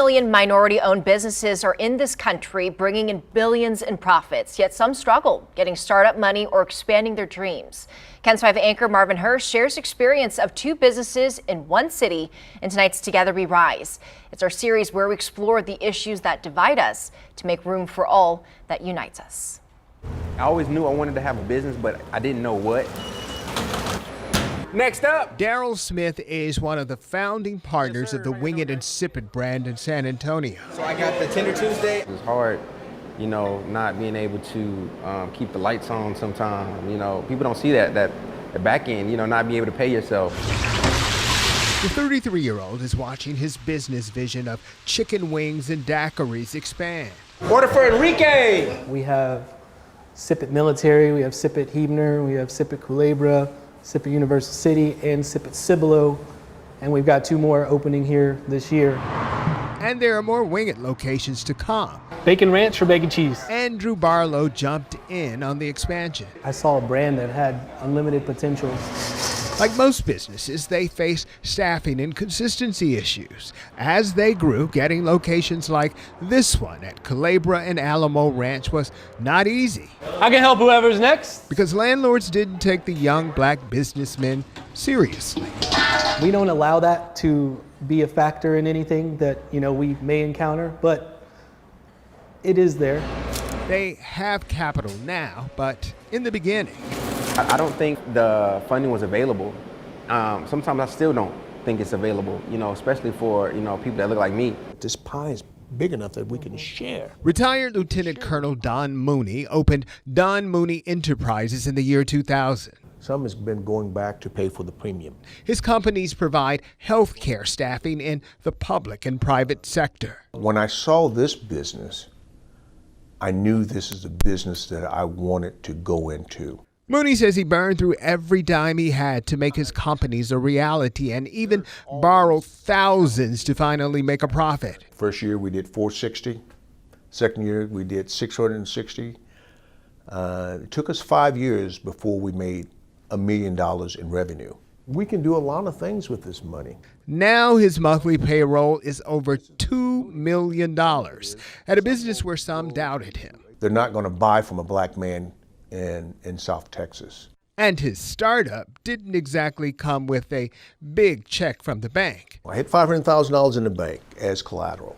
million minority-owned businesses are in this country, bringing in billions in profits. Yet some struggle getting startup money or expanding their dreams. KENS 5 anchor Marvin Hirsch shares experience of two businesses in one city in tonight's Together We Rise. It's our series where we explore the issues that divide us to make room for all that unites us. I always knew I wanted to have a business, but I didn't know what. Next up, Daryl Smith is one of the founding partners of the Wing It and Sip It brand in San Antonio. So I got the Tender Tuesday. It was hard, not being able to keep the lights on sometimes. People don't see that the back end, not being able to pay yourself. The 33-year-old is watching his business vision of chicken wings and daiquiris expand. Order for Enrique! We have Sip It Military, we have Sip It Huebner, we have Sip It Culebra, Sip It Universal City, and Sip It Cibolo, and we've got two more opening here this year. And there are more Wing It locations to come. Bacon ranch or bacon cheese? Andrew Barlow jumped in on the expansion. I saw a brand that had unlimited potential. Like most businesses, they face staffing and consistency issues. As they grew, getting locations like this one at Culebra and Alamo Ranch was not easy. I can help whoever's next. Because landlords didn't take the young black businessmen seriously. We don't allow that to be a factor in anything that, we may encounter, but it is there. They have capital now, but in the beginning, I don't think the funding was available. Sometimes I still don't think it's available, especially for, people that look like me. This pie is big enough that we can share. Retired Lieutenant Colonel Don Mooney opened Don Mooney Enterprises in the year 2000. Some has been going back to pay for the premium. His companies provide health care staffing in the public and private sector. When I saw this business, I knew this is the business that I wanted to go into. Mooney says he burned through every dime he had to make his companies a reality and even borrowed thousands to finally make a profit. First year we did 460. Second year we did 660. It took us 5 years before we made $1 million in revenue. We can do a lot of things with this money. Now his monthly payroll is over $2 million at a business where some doubted him. They're not going to buy from a black man in South Texas. And his startup didn't exactly come with a big check from the bank. I had $500,000 in the bank as collateral.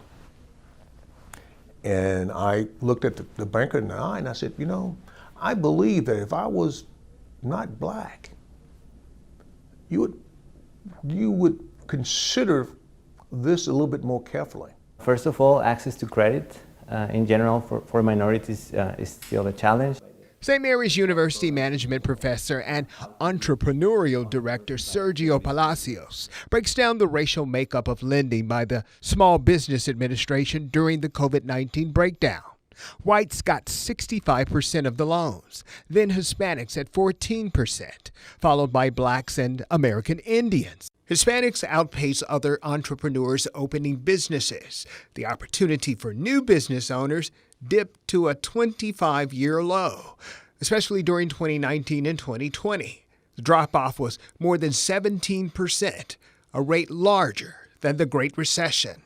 And I looked at the banker in the eye and I said, I believe that if I was not black, you would consider this a little bit more carefully. First of all, access to credit in general for minorities is still a challenge. St. Mary's University management professor and entrepreneurial director Sergio Palacios breaks down the racial makeup of lending by the Small Business Administration during the COVID-19 breakdown. Whites got 65% of the loans, then Hispanics at 14%, followed by blacks and American Indians. Hispanics outpace other entrepreneurs opening businesses. The opportunity for new business owners dipped to a 25-year low, especially during 2019 and 2020. The drop-off was more than 17%, a rate larger than the Great Recession.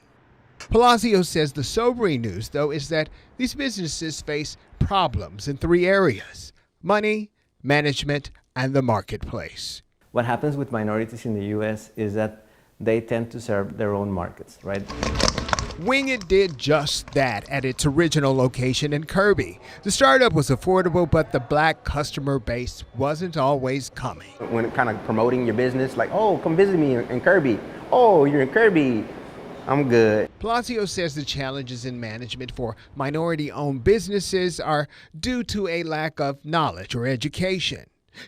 Palacios says the sobering news, though, is that these businesses face problems in 3 areas: money, management, and the marketplace. What happens with minorities in the U.S. is that they tend to serve their own markets, right? Wing It did just that at its original location in Kirby. The startup was affordable, but the black customer base wasn't always coming. When kind of promoting your business, like, oh, come visit me in Kirby. Oh, you're in Kirby. I'm good. Palacios says the challenges in management for minority-owned businesses are due to a lack of knowledge or education,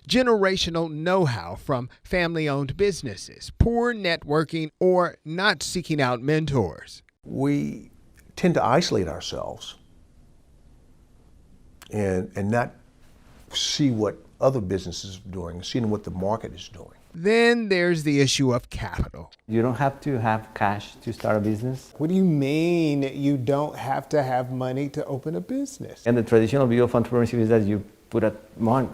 generational know-how from family-owned businesses, poor networking, or not seeking out mentors. We tend to isolate ourselves and not see what other businesses are doing, seeing what the market is doing. Then there's the issue of capital. You don't have to have cash to start a business. What do you mean you don't have to have money to open a business? And the traditional view of entrepreneurship is that you put a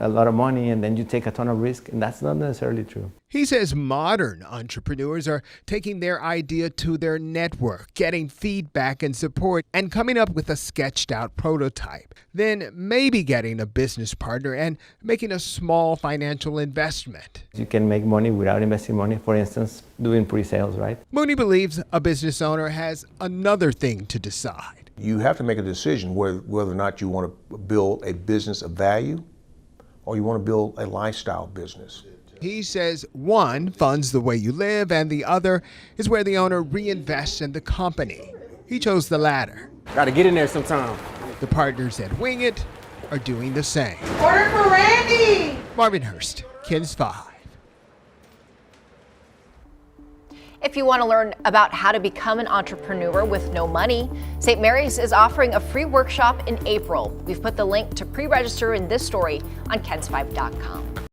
lot of money and then you take a ton of risk, and that's not necessarily true. He says modern entrepreneurs are taking their idea to their network, getting feedback and support, and coming up with a sketched out prototype. Then maybe getting a business partner and making a small financial investment. You can make money without investing money, for instance, doing pre-sales, right? Mooney believes a business owner has another thing to decide. You have to make a decision whether or not you want to build a business of value or you want to build a lifestyle business. He says one funds the way you live and the other is where the owner reinvests in the company. He chose the latter. Got to get in there sometime. The partners at Wing It are doing the same. Order for Randy! Marvin Hurst, KENS 5. If you want to learn about how to become an entrepreneur with no money, St. Mary's is offering a free workshop in April. We've put the link to pre-register in this story on KENS5.com.